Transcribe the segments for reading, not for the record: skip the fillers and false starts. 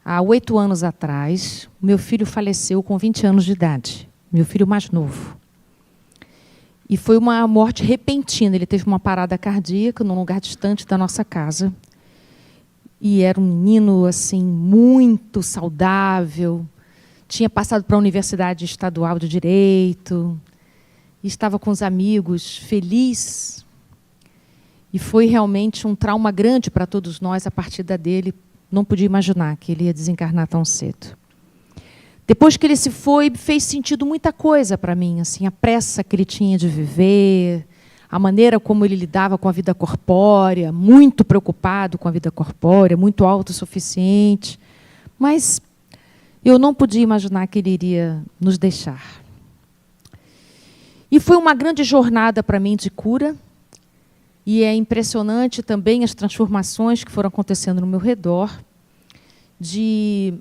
há 8 anos atrás, meu filho faleceu com 20 anos de idade, meu filho mais novo. E foi uma morte repentina, ele teve uma parada cardíaca num lugar distante da nossa casa. E era um menino assim, muito saudável, tinha passado para a Universidade Estadual de Direito, estava com os amigos, feliz. E foi realmente um trauma grande para todos nós a partida dele. Não podia imaginar que ele ia desencarnar tão cedo. Depois que ele se foi, fez sentido muita coisa para mim, assim, a pressa que ele tinha de viver, a maneira como ele lidava com a vida corpórea, muito preocupado com a vida corpórea, muito autossuficiente. Mas eu não podia imaginar que ele iria nos deixar. E foi uma grande jornada para mim de cura, e é impressionante também as transformações que foram acontecendo no meu redor, de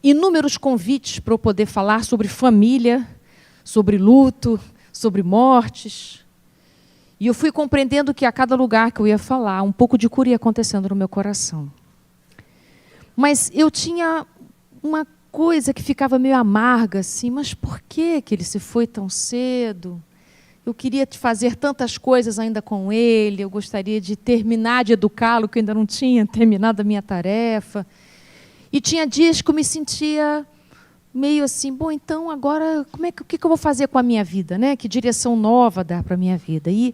inúmeros convites para eu poder falar sobre família, sobre luto, sobre mortes. E eu fui compreendendo que a cada lugar que eu ia falar, um pouco de cura ia acontecendo no meu coração. Mas eu tinha uma coisa que ficava meio amarga, assim, mas por que ele se foi tão cedo? Eu queria fazer tantas coisas ainda com ele, eu gostaria de terminar de educá-lo, que eu ainda não tinha terminado a minha tarefa. E tinha dias que eu me sentia meio assim, bom, então agora o que eu vou fazer com a minha vida, né? Que direção nova dar para a minha vida? E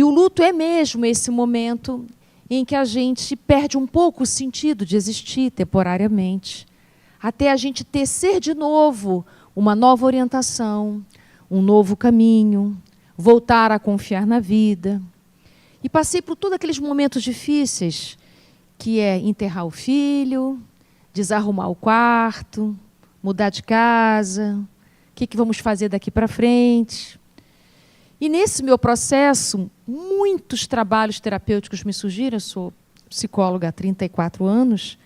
o luto é mesmo esse momento em que a gente perde um pouco o sentido de existir temporariamente, até a gente tecer de novo uma nova orientação, um novo caminho, voltar a confiar na vida. E passei por todos aqueles momentos difíceis, que é enterrar o filho, desarrumar o quarto, mudar de casa, o que vamos fazer daqui para frente. E nesse meu processo, muitos trabalhos terapêuticos me surgiram. Eu sou psicóloga há 34 anos,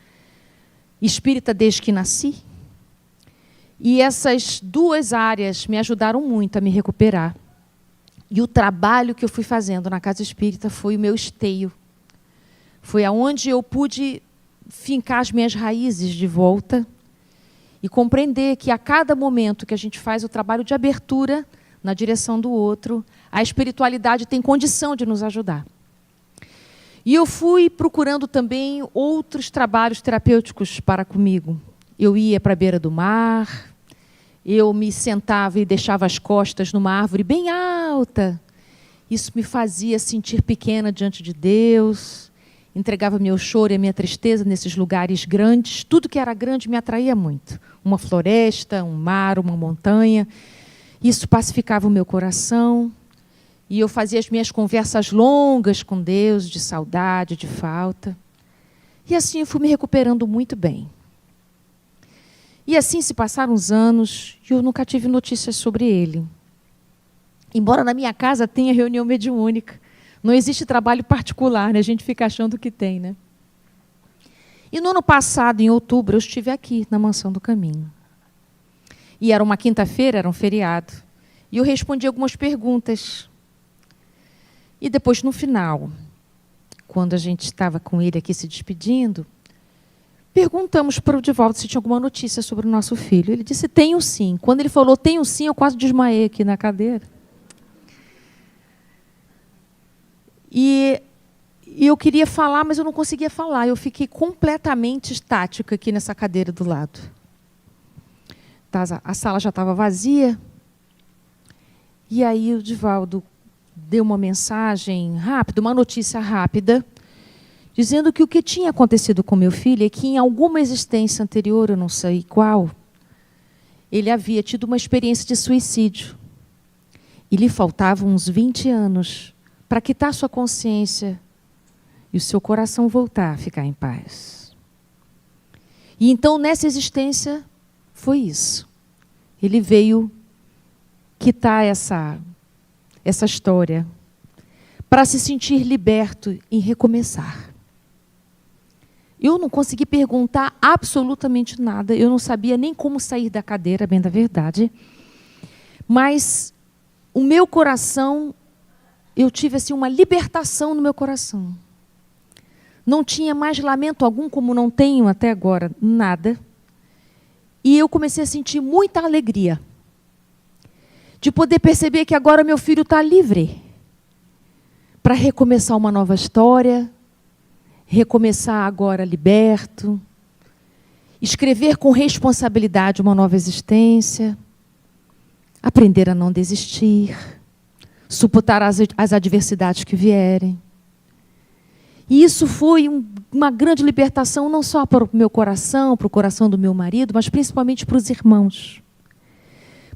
espírita desde que nasci. E essas duas áreas me ajudaram muito a me recuperar. E o trabalho que eu fui fazendo na casa espírita foi o meu esteio. Foi aonde eu pude fincar as minhas raízes de volta e compreender que a cada momento que a gente faz o trabalho de abertura na direção do outro, a espiritualidade tem condição de nos ajudar. E eu fui procurando também outros trabalhos terapêuticos para comigo. Eu ia para a beira do mar, eu me sentava e deixava as costas numa árvore bem alta. Isso me fazia sentir pequena diante de Deus, entregava meu choro e a minha tristeza nesses lugares grandes. Tudo que era grande me atraía muito. Uma floresta, um mar, uma montanha. Isso pacificava o meu coração. E eu fazia as minhas conversas longas com Deus, de saudade, de falta. E assim eu fui me recuperando muito bem. E assim se passaram os anos e eu nunca tive notícias sobre ele. Embora na minha casa tenha reunião mediúnica, não existe trabalho particular, né? A gente fica achando que tem, né? E no ano passado, em outubro, eu estive aqui, na Mansão do Caminho. E era uma quinta-feira, era um feriado. E eu respondi algumas perguntas. E depois, no final, quando a gente estava com ele aqui se despedindo, perguntamos para o Divaldo se tinha alguma notícia sobre o nosso filho. Ele disse, tenho sim. Quando ele falou, tenho sim, eu quase desmaiei aqui na cadeira. E eu queria falar, mas eu não conseguia falar. Eu fiquei completamente estática aqui nessa cadeira do lado. A sala já estava vazia. E aí o Divaldo deu uma mensagem rápida, uma notícia rápida, dizendo que o que tinha acontecido com meu filho é que em alguma existência anterior, eu não sei qual, ele havia tido uma experiência de suicídio. E lhe faltavam uns 20 anos para quitar sua consciência e o seu coração voltar a ficar em paz. E então, nessa existência, foi isso. Ele veio quitar essa história para se sentir liberto e recomeçar. Eu não consegui perguntar absolutamente nada, eu não sabia nem como sair da cadeira, bem da verdade, mas o meu coração, eu tive assim, uma libertação no meu coração. não tinha mais lamento algum, como não tenho até agora, nada. E eu comecei a sentir muita alegria de poder perceber que agora meu filho está livre para recomeçar uma nova história, recomeçar agora liberto, escrever com responsabilidade uma nova existência, aprender a não desistir, suportar as adversidades que vierem. E isso foi uma grande libertação, não só para o meu coração, para o coração do meu marido, mas principalmente para os irmãos.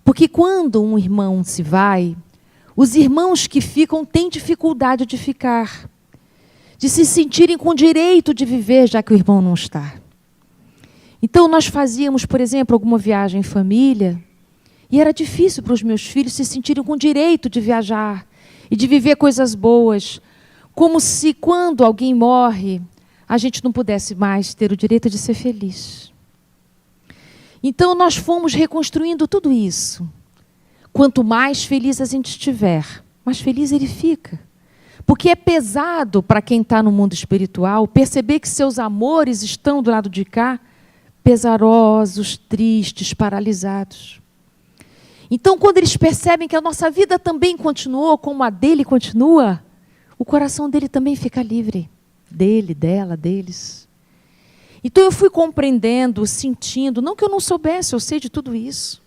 Porque quando um irmão se vai, os irmãos que ficam têm dificuldade de ficar, de se sentirem com direito de viver, já que o irmão não está. Então nós fazíamos, por exemplo, alguma viagem em família, e era difícil para os meus filhos se sentirem com direito de viajar e de viver coisas boas, como se quando alguém morre, a gente não pudesse mais ter o direito de ser feliz. Então nós fomos reconstruindo tudo isso. Quanto mais feliz a gente estiver, mais feliz ele fica. Porque é pesado para quem está no mundo espiritual perceber que seus amores estão do lado de cá, pesarosos, tristes, paralisados. Então, quando eles percebem que a nossa vida também continuou como a dele continua, o coração dele também fica livre. Dele, dela, deles. Então, eu fui compreendendo, sentindo, não que eu não soubesse, eu sei de tudo isso.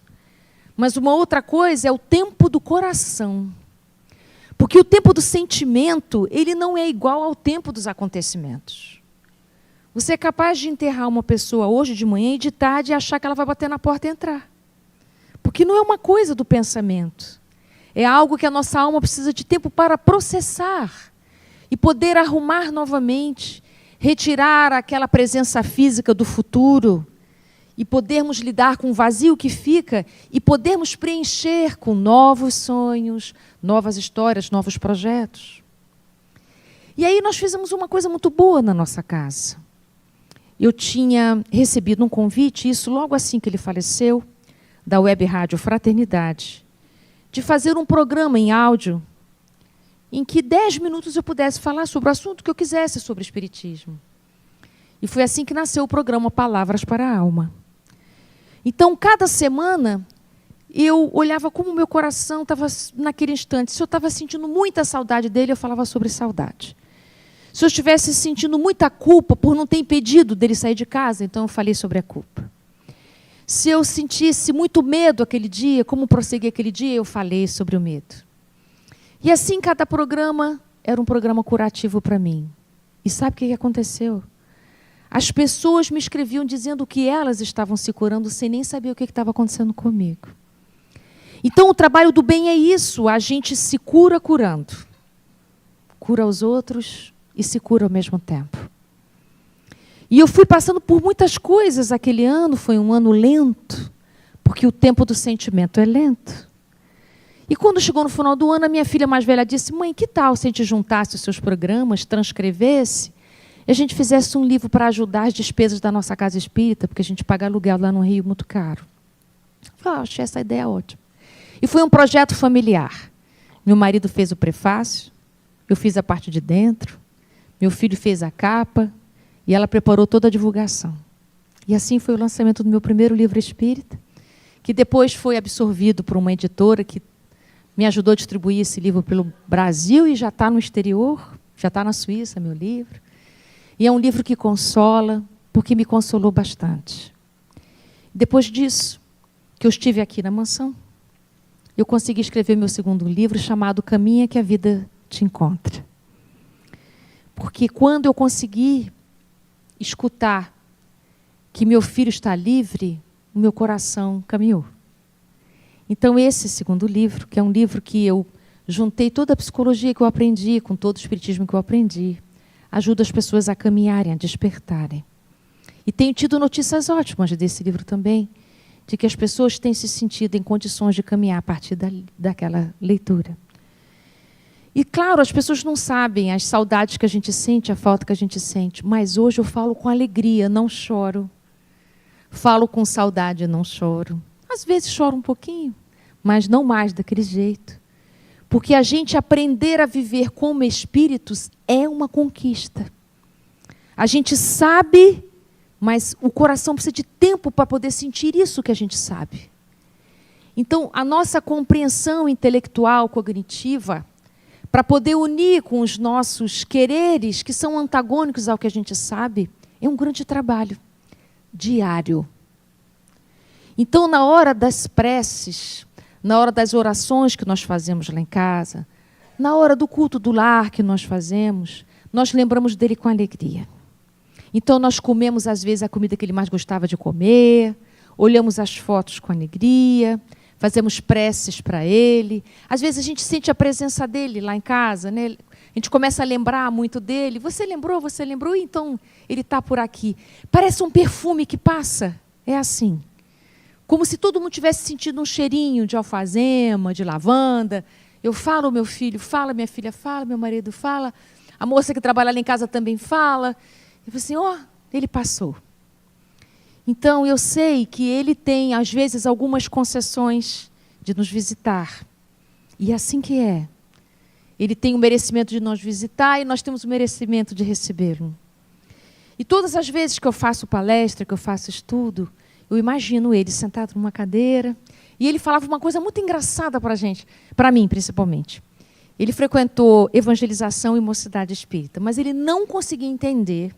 Mas uma outra coisa é o tempo do coração. Porque o tempo do sentimento, ele não é igual ao tempo dos acontecimentos. Você é capaz de enterrar uma pessoa hoje de manhã e de tarde e achar que ela vai bater na porta e entrar. Porque não é uma coisa do pensamento. É algo que a nossa alma precisa de tempo para processar e poder arrumar novamente, retirar aquela presença física do futuro e podermos lidar com o vazio que fica e podermos preencher com novos sonhos, novas histórias, novos projetos. E aí nós fizemos uma coisa muito boa na nossa casa. Eu tinha recebido um convite, isso logo assim que ele faleceu, da Web Rádio Fraternidade, de fazer um programa em áudio em que 10 minutos eu pudesse falar sobre o assunto que eu quisesse sobre o Espiritismo. E foi assim que nasceu o programa Palavras para a Alma. Então, cada semana, eu olhava como o meu coração estava naquele instante. Se eu estava sentindo muita saudade dele, eu falava sobre saudade. Se eu estivesse sentindo muita culpa por não ter impedido dele sair de casa, então eu falei sobre a culpa. Se eu sentisse muito medo aquele dia, como prosseguir aquele dia, eu falei sobre o medo. E assim, cada programa era um programa curativo para mim. E sabe o que aconteceu? As pessoas me escreviam dizendo que elas estavam se curando sem nem saber o que estava acontecendo comigo. Então, o trabalho do bem é isso, a gente se cura curando. Cura os outros e se cura ao mesmo tempo. E eu fui passando por muitas coisas aquele ano, foi um ano lento, porque o tempo do sentimento é lento. E quando chegou no final do ano, a minha filha mais velha disse: mãe, que tal se a gente juntasse os seus programas, transcrevesse, e a gente fizesse um livro para ajudar as despesas da nossa casa espírita, porque a gente paga aluguel lá no Rio muito caro. Eu falei: achei essa ideia ótima. E foi um projeto familiar. Meu marido fez o prefácio, eu fiz a parte de dentro, meu filho fez a capa, e ela preparou toda a divulgação. E assim foi o lançamento do meu primeiro livro espírita, que depois foi absorvido por uma editora que me ajudou a distribuir esse livro pelo Brasil e já está no exterior, já está na Suíça, meu livro. E é um livro que consola, porque me consolou bastante. Depois disso, que eu estive aqui na mansão, eu consegui escrever meu segundo livro, chamado Caminha que a Vida Te Encontra. Porque quando eu consegui escutar que meu filho está livre, o meu coração caminhou. Então, esse segundo livro, que é um livro que eu juntei toda a psicologia que eu aprendi, com todo o espiritismo que eu aprendi, ajuda as pessoas a caminharem, a despertarem. E tenho tido notícias ótimas desse livro também, de que as pessoas têm se sentido em condições de caminhar a partir daquela leitura. E, claro, as pessoas não sabem as saudades que a gente sente, a falta que a gente sente, mas hoje eu falo com alegria, não choro. Falo com saudade, não choro. Às vezes choro um pouquinho, mas não mais daquele jeito. Porque a gente aprender a viver como espíritos é uma conquista. A gente sabe, mas o coração precisa de tempo para poder sentir isso que a gente sabe. Então, a nossa compreensão intelectual, cognitiva, para poder unir com os nossos quereres, que são antagônicos ao que a gente sabe, é um grande trabalho diário. Então, na hora das preces, na hora das orações que nós fazemos lá em casa, na hora do culto do lar que nós fazemos, nós lembramos dele com alegria. Então, nós comemos, às vezes, a comida que ele mais gostava de comer, olhamos as fotos com alegria, fazemos preces para ele. Às vezes, a gente sente a presença dele lá em casa, né? A gente começa a lembrar muito dele. Você lembrou? Então, ele está por aqui. Parece um perfume que passa. É assim. Como se todo mundo tivesse sentido um cheirinho de alfazema, de lavanda. Eu falo, meu filho, fala, minha filha, fala, meu marido, fala. A moça que trabalha lá em casa também fala. Eu falei assim, ó, ele passou. Então, eu sei que ele tem, às vezes, algumas concessões de nos visitar. E é assim que é. Ele tem o merecimento de nos visitar e nós temos o merecimento de recebê-lo. E todas as vezes que eu faço palestra, que eu faço estudo, eu imagino ele sentado numa cadeira. E ele falava uma coisa muito engraçada para a gente, para mim, principalmente. Ele frequentou evangelização e mocidade espírita, mas ele não conseguia entender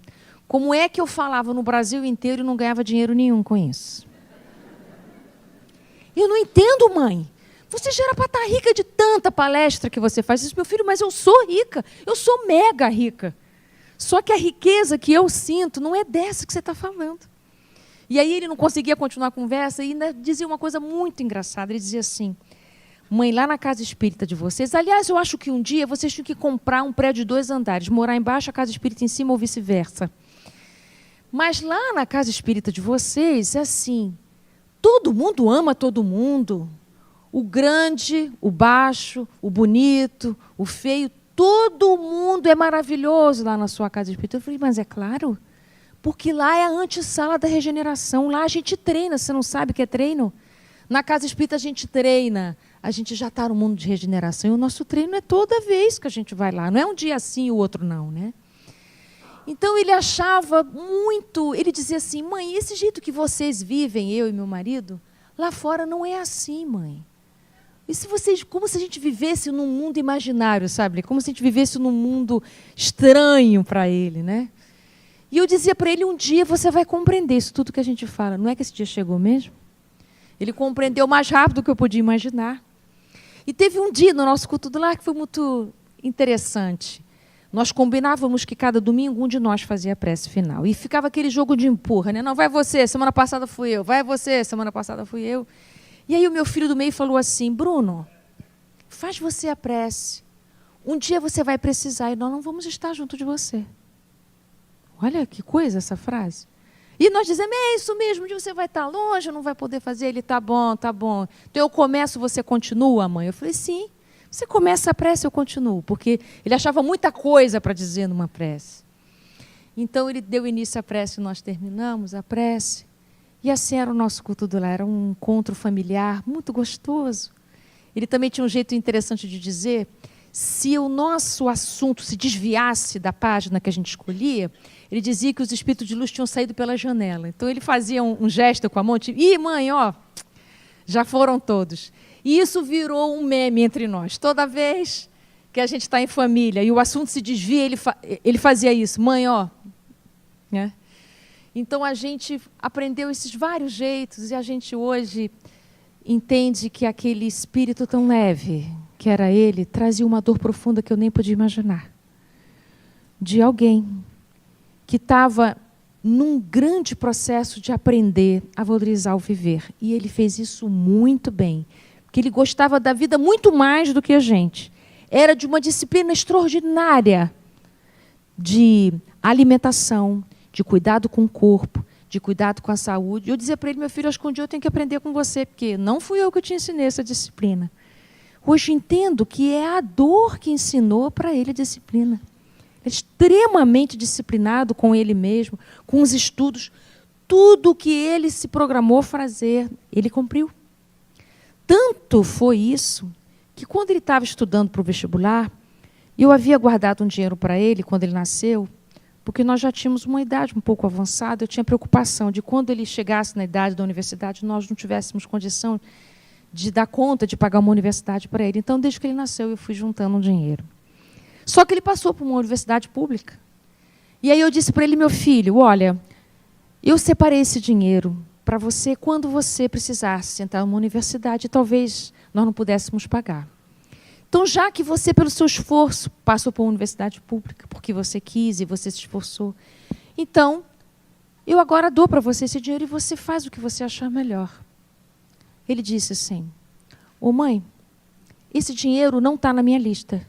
como é que eu falava no Brasil inteiro e não ganhava dinheiro nenhum com isso. Eu não entendo, mãe. Você já era para estar rica de tanta palestra que você faz. Eu disse, meu filho, mas eu sou rica. Eu sou mega rica. Só que a riqueza que eu sinto não é dessa que você está falando. E aí ele não conseguia continuar a conversa e ainda dizia uma coisa muito engraçada. Ele dizia assim, mãe, lá na casa espírita de vocês, aliás, eu acho que um dia vocês tinham que comprar um prédio de 2 andares, morar embaixo, a casa espírita em cima ou vice-versa. Mas lá na casa espírita de vocês, é assim, todo mundo ama todo mundo. O grande, o baixo, o bonito, o feio, todo mundo é maravilhoso lá na sua casa espírita. Eu falei, mas é claro, porque lá é a antessala da regeneração. Lá a gente treina, você não sabe o que é treino? Na casa espírita a gente treina, a gente já está no mundo de regeneração. E o nosso treino é toda vez que a gente vai lá. Não é um dia assim e o outro não, né? Então, ele achava muito... Ele dizia assim, mãe, esse jeito que vocês vivem, eu e meu marido, lá fora não é assim, mãe. E se vocês, como se a gente vivesse num mundo imaginário, sabe? Como se a gente vivesse num mundo estranho para ele, né? E eu dizia para ele, um dia você vai compreender isso tudo que a gente fala. Não é que esse dia chegou mesmo? Ele compreendeu mais rápido do que eu podia imaginar. E teve um dia no nosso culto do lar que foi muito interessante. Nós combinávamos que cada domingo um de nós fazia a prece final. E ficava aquele jogo de empurra, né? Não, vai você, semana passada fui eu. Vai você, semana passada fui eu. E aí o meu filho do meio falou assim, Bruno, faz você a prece. Um dia você vai precisar e nós não vamos estar junto de você. Olha que coisa essa frase. E nós dizemos, é isso mesmo, um dia você vai estar longe, não vai poder fazer. Ele, tá bom, tá bom. Então eu começo, você continua, mãe? Eu falei, sim. Você começa a prece, eu continuo, porque ele achava muita coisa para dizer numa prece. Então, ele deu início à prece, nós terminamos a prece. E assim era o nosso culto do lar, era um encontro familiar muito gostoso. Ele também tinha um jeito interessante de dizer, se o nosso assunto se desviasse da página que a gente escolhia, ele dizia que os espíritos de luz tinham saído pela janela. Então, ele fazia um gesto com a mão, tipo, ih, mãe, ó, já foram todos. E isso virou um meme entre nós. Toda vez que a gente está em família e o assunto se desvia, ele fazia isso. Mãe, ó. Né? Então, a gente aprendeu esses vários jeitos e a gente hoje entende que aquele espírito tão leve, que era ele, trazia uma dor profunda que eu nem podia imaginar. De alguém que estava num grande processo de aprender a valorizar o viver. E ele fez isso muito bem. Que ele gostava da vida muito mais do que a gente. Era de uma disciplina extraordinária de alimentação, de cuidado com o corpo, de cuidado com a saúde. Eu dizia para ele, meu filho, acho que um dia eu tenho que aprender com você, porque não fui eu que te ensinei essa disciplina. Hoje entendo que é a dor que ensinou para ele a disciplina. É extremamente disciplinado com ele mesmo, com os estudos. Tudo que ele se programou fazer, ele cumpriu. Tanto foi isso, que quando ele estava estudando para o vestibular, eu havia guardado um dinheiro para ele, quando ele nasceu, porque nós já tínhamos uma idade um pouco avançada, eu tinha preocupação de quando ele chegasse na idade da universidade, nós não tivéssemos condição de dar conta de pagar uma universidade para ele. Então, desde que ele nasceu, eu fui juntando um dinheiro. Só que ele passou por uma universidade pública. E aí eu disse para ele, meu filho, olha, eu separei esse dinheiro para você quando você precisasse entrar numa universidade, talvez nós não pudéssemos pagar. Então, já que você, pelo seu esforço, passou por uma universidade pública, porque você quis e você se esforçou, então, eu agora dou para você esse dinheiro e você faz o que você achar melhor. Ele disse assim, ô mãe, esse dinheiro não está na minha lista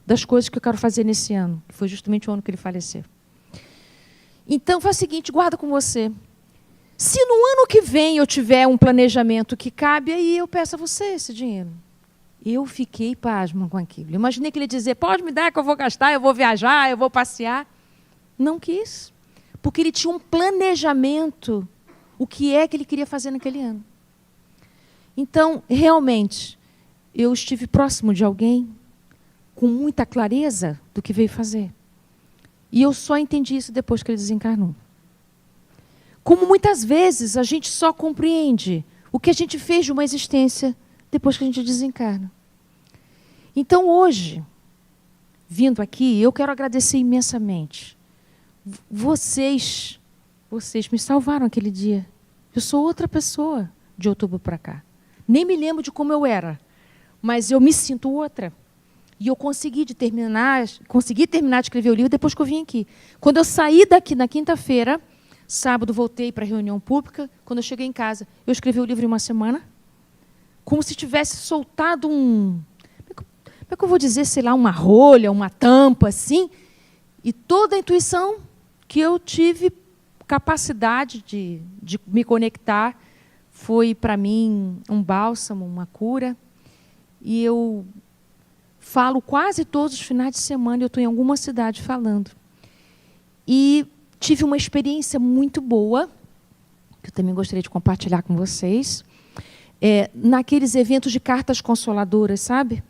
das coisas que eu quero fazer nesse ano, que foi justamente o ano que ele faleceu. Então, faz o seguinte, guarda com você. Se no ano que vem eu tiver um planejamento que cabe, aí eu peço a você esse dinheiro. Eu fiquei pasma com aquilo. Imaginei que ele ia dizer, pode me dar que eu vou gastar, eu vou viajar, eu vou passear. Não quis, porque ele tinha um planejamento, o que é que ele queria fazer naquele ano. Então, realmente, eu estive próximo de alguém com muita clareza do que veio fazer. E eu só entendi isso depois que ele desencarnou. Como muitas vezes a gente só compreende o que a gente fez de uma existência depois que a gente desencarna. Então, hoje, vindo aqui, eu quero agradecer imensamente. Vocês me salvaram aquele dia. Eu sou outra pessoa de outubro para cá. Nem me lembro de como eu era, mas eu me sinto outra. E eu consegui terminar de escrever o livro depois que eu vim aqui. Quando eu saí daqui na quinta-feira, sábado voltei para a reunião pública, quando eu cheguei em casa, eu escrevi o livro em uma semana, como se tivesse soltado como é que eu vou dizer, sei lá, uma rolha, uma tampa, assim, e toda a intuição que eu tive capacidade de me conectar foi, para mim, um bálsamo, uma cura. E eu falo quase todos os finais de semana, eu estou em alguma cidade falando. E tive uma experiência muito boa, que eu também gostaria de compartilhar com vocês, naqueles eventos de cartas consoladoras, sabe?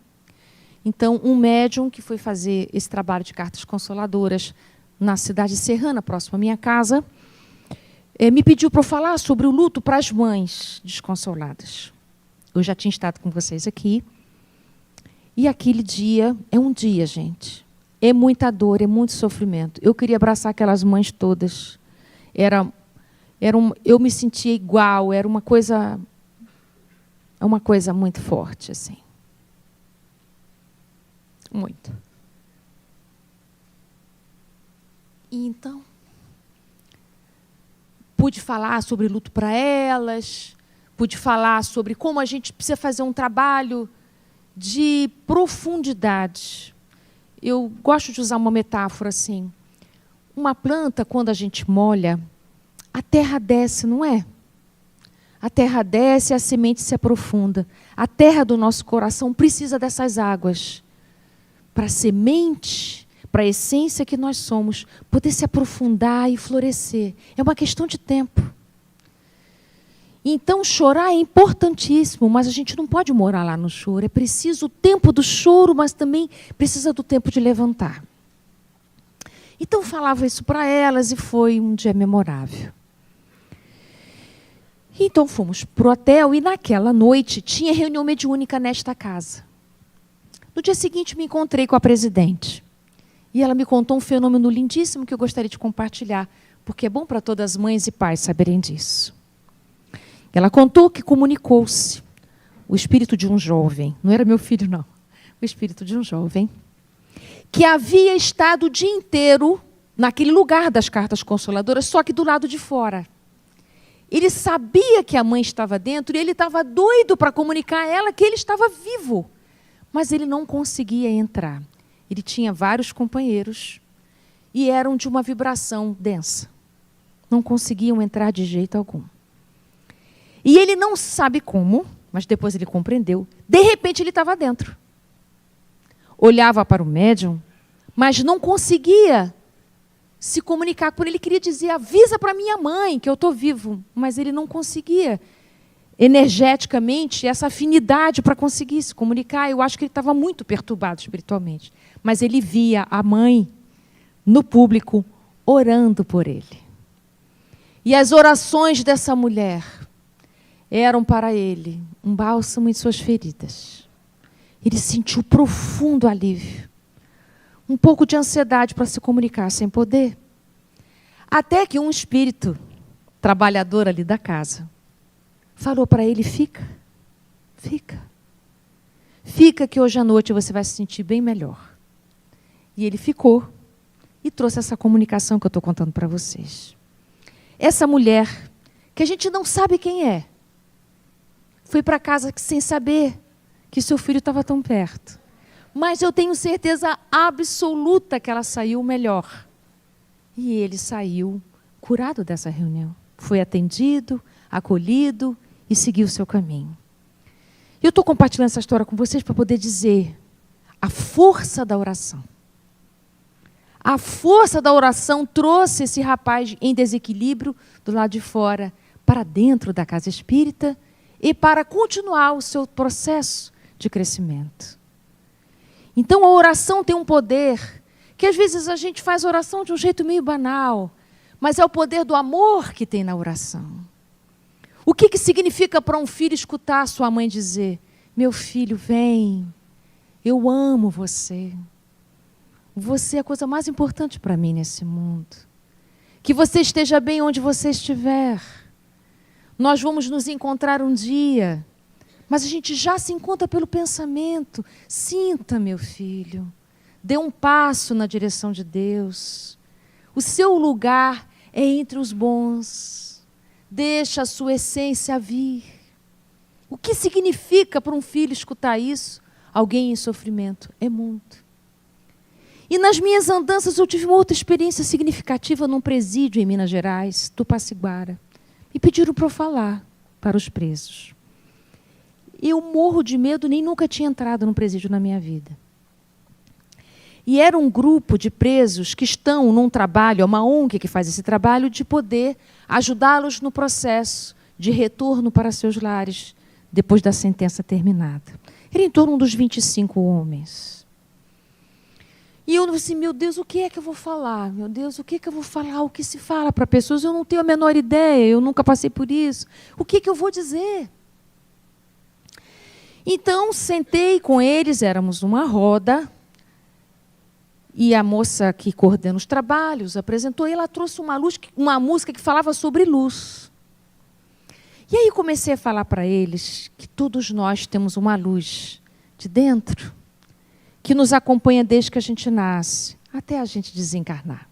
Então, um médium que foi fazer esse trabalho de cartas consoladoras na cidade serrana, próximo à minha casa, me pediu para eu falar sobre o luto para as mães desconsoladas. Eu já tinha estado com vocês aqui. E aquele dia é um dia, gente. É muita dor, é muito sofrimento. Eu queria abraçar aquelas mães todas. Eu me sentia igual, era uma coisa muito forte, assim. Muito. E então, pude falar sobre luto para elas, pude falar sobre como a gente precisa fazer um trabalho de profundidade. Eu gosto de usar uma metáfora assim. Uma planta, quando a gente molha, a terra desce, não é? A terra desce e a semente se aprofunda. A terra do nosso coração precisa dessas águas para a semente, para a essência que nós somos, poder se aprofundar e florescer. É uma questão de tempo. Então, chorar é importantíssimo, mas a gente não pode morar lá no choro. É preciso o tempo do choro, mas também precisa do tempo de levantar. Então, falava isso para elas e foi um dia memorável. Então, fomos para o hotel e naquela noite tinha reunião mediúnica nesta casa. No dia seguinte, me encontrei com a presidente. E ela me contou um fenômeno lindíssimo que eu gostaria de compartilhar, porque é bom para todas as mães e pais saberem disso. Ela contou que comunicou-se o espírito de um jovem, não era meu filho, não, o espírito de um jovem, que havia estado o dia inteiro naquele lugar das cartas consoladoras, só que do lado de fora. Ele sabia que a mãe estava dentro e ele estava doido para comunicar a ela que ele estava vivo, mas ele não conseguia entrar. Ele tinha vários companheiros e eram de uma vibração densa. Não conseguiam entrar de jeito algum. E ele não sabe como, mas depois ele compreendeu. De repente ele estava dentro. Olhava para o médium, mas não conseguia se comunicar com ele. Ele queria dizer, avisa para minha mãe que eu estou vivo. Mas ele não conseguia, energeticamente, essa afinidade para conseguir se comunicar. Eu acho que ele estava muito perturbado espiritualmente. Mas ele via a mãe, no público, orando por ele. E as orações dessa mulher eram para ele um bálsamo em suas feridas. Ele sentiu profundo alívio. Um pouco de ansiedade para se comunicar sem poder. Até que um espírito trabalhador ali da casa falou para ele: fica, que hoje à noite você vai se sentir bem melhor. E ele ficou e trouxe essa comunicação que eu estou contando para vocês. Essa mulher, que a gente não sabe quem é, foi para casa sem saber que seu filho estava tão perto. Mas eu tenho certeza absoluta que ela saiu melhor. E ele saiu curado dessa reunião. Foi atendido, acolhido e seguiu o seu caminho. Eu estou compartilhando essa história com vocês para poder dizer a força da oração. A força da oração trouxe esse rapaz em desequilíbrio do lado de fora para dentro da casa espírita e para continuar o seu processo de crescimento. Então a oração tem um poder que às vezes a gente faz oração de um jeito meio banal, mas é o poder do amor que tem na oração. O que significa para um filho escutar a sua mãe dizer: meu filho, vem, eu amo você. Você é a coisa mais importante para mim nesse mundo. Que você esteja bem onde você estiver. Nós vamos nos encontrar um dia, mas a gente já se encontra pelo pensamento. Sinta, meu filho, dê um passo na direção de Deus. O seu lugar é entre os bons. Deixa a sua essência vir. O que significa para um filho escutar isso? Alguém em sofrimento. É muito. E nas minhas andanças eu tive uma outra experiência significativa num presídio em Minas Gerais, Tupaciguara. E pediram para eu falar para os presos. Eu morro de medo, nem nunca tinha entrado num presídio na minha vida. E era um grupo de presos que estão num trabalho, é uma ONG que faz esse trabalho, de poder ajudá-los no processo de retorno para seus lares, depois da sentença terminada. Era em torno dos 25 homens. E eu disse: meu Deus, o que é que eu vou falar? Meu Deus, o que é que eu vou falar? O que se fala para pessoas? Eu não tenho a menor ideia, eu nunca passei por isso. O que é que eu vou dizer? Então, sentei com eles, éramos numa roda, e a moça que coordena os trabalhos apresentou, e ela trouxe uma música que falava sobre luz. E aí comecei a falar para eles que todos nós temos uma luz de dentro, que nos acompanha desde que a gente nasce, até a gente desencarnar.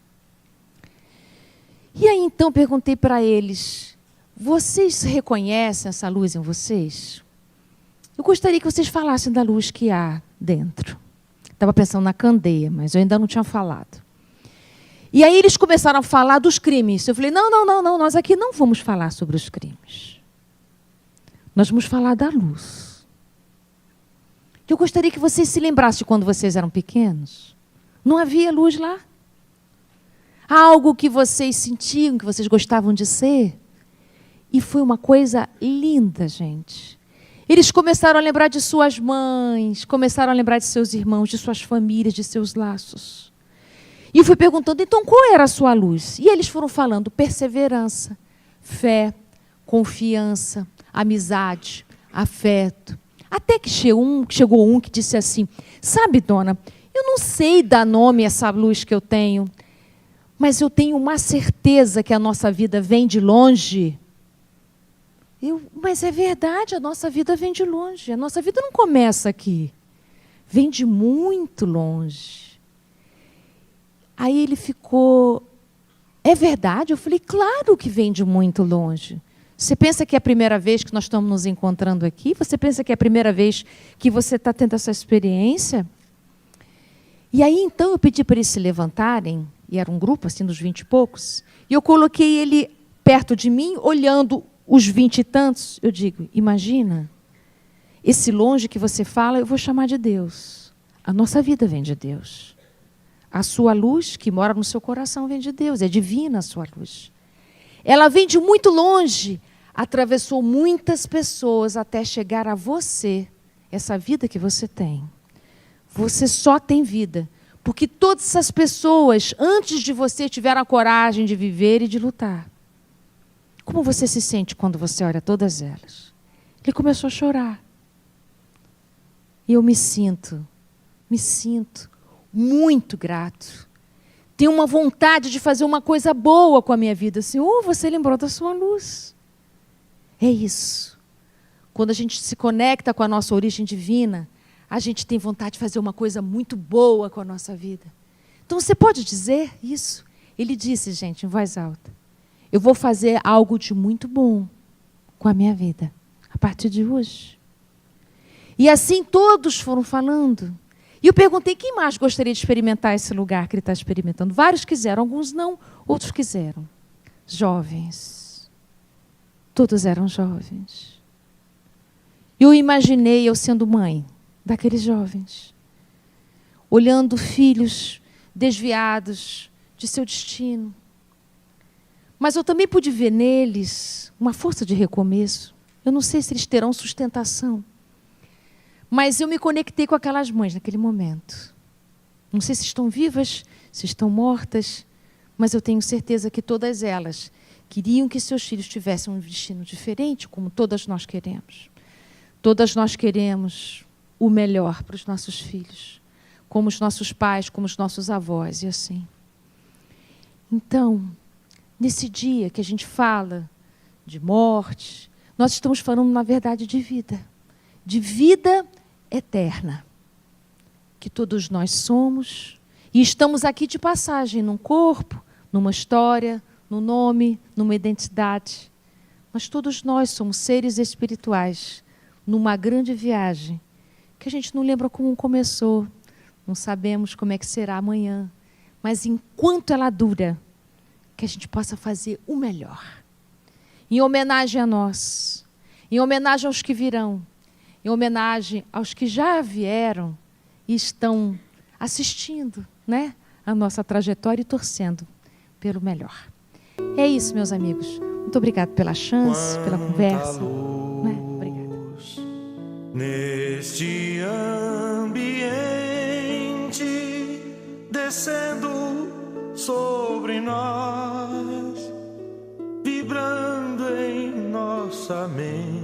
E aí então perguntei para eles: vocês reconhecem essa luz em vocês? Eu gostaria que vocês falassem da luz que há dentro. Estava pensando na candeia, mas eu ainda não tinha falado. E aí eles começaram a falar dos crimes. Eu falei: não, nós aqui não vamos falar sobre os crimes. Nós vamos falar da luz. Eu gostaria que vocês se lembrassem de quando vocês eram pequenos. Não havia luz lá? Algo que vocês sentiam, que vocês gostavam de ser. E foi uma coisa linda, gente. Eles começaram a lembrar de suas mães, começaram a lembrar de seus irmãos, de suas famílias, de seus laços. E eu fui perguntando: então qual era a sua luz? E eles foram falando: perseverança, fé, confiança, amizade, afeto. Até que chegou um que disse assim: sabe, dona, eu não sei dar nome a essa luz que eu tenho, mas eu tenho uma certeza que a nossa vida vem de longe. Mas é verdade, a nossa vida vem de longe. A nossa vida não começa aqui. Vem de muito longe. Aí ele ficou: é verdade? Eu falei: claro que vem de muito longe. Você pensa que é a primeira vez que nós estamos nos encontrando aqui? Você pensa que é a primeira vez que você está tendo essa experiência? E aí, então, eu pedi para eles se levantarem, e era um grupo, assim, dos 20 e poucos, e eu coloquei ele perto de mim, olhando os 20 e tantos. Eu digo: imagina, esse longe que você fala, eu vou chamar de Deus. A nossa vida vem de Deus. A sua luz, que mora no seu coração, vem de Deus. É divina a sua luz. Ela vem de muito longe, atravessou muitas pessoas até chegar a você, essa vida que você tem. Você só tem vida Porque todas essas pessoas, antes de você, tiveram a coragem de viver e de lutar. Como você se sente quando você olha todas elas? Ele começou a chorar. E eu me sinto muito grato. Tenho uma vontade de fazer uma coisa boa com a minha vida. Senhor, você lembrou da sua luz. É isso. Quando a gente se conecta com a nossa origem divina, a gente tem vontade de fazer uma coisa muito boa com a nossa vida. Então você pode dizer isso? Ele disse, gente, em voz alta, eu vou fazer algo de muito bom com a minha vida, a partir de hoje. E assim todos foram falando. E eu perguntei, quem mais gostaria de experimentar esse lugar que ele está experimentando? Vários quiseram, alguns não, outros quiseram. Jovens. Todos eram jovens. Eu imaginei eu sendo mãe daqueles jovens, olhando filhos desviados de seu destino. Mas eu também pude ver neles uma força de recomeço. Eu não sei se eles terão sustentação. Mas eu me conectei com aquelas mães naquele momento. Não sei se estão vivas, se estão mortas, mas eu tenho certeza que todas elas queriam que seus filhos tivessem um destino diferente, como todas nós queremos. Todas nós queremos o melhor para os nossos filhos, como os nossos pais, como os nossos avós, e assim. Então, nesse dia que a gente fala de morte, nós estamos falando, na verdade, de vida eterna, que todos nós somos, e estamos aqui de passagem, num corpo, numa história, num nome, numa identidade. Mas todos nós somos seres espirituais, numa grande viagem, que a gente não lembra como começou, não sabemos como é que será amanhã, mas enquanto ela dura, que a gente possa fazer o melhor. Em homenagem a nós, em homenagem aos que virão, em homenagem aos que já vieram e estão assistindo, né, a nossa trajetória e torcendo pelo melhor. É isso, meus amigos. Muito obrigado pela chance, pela conversa. Né? Obrigada. Neste ambiente, descendo sobre nós, vibrando em nossa mente,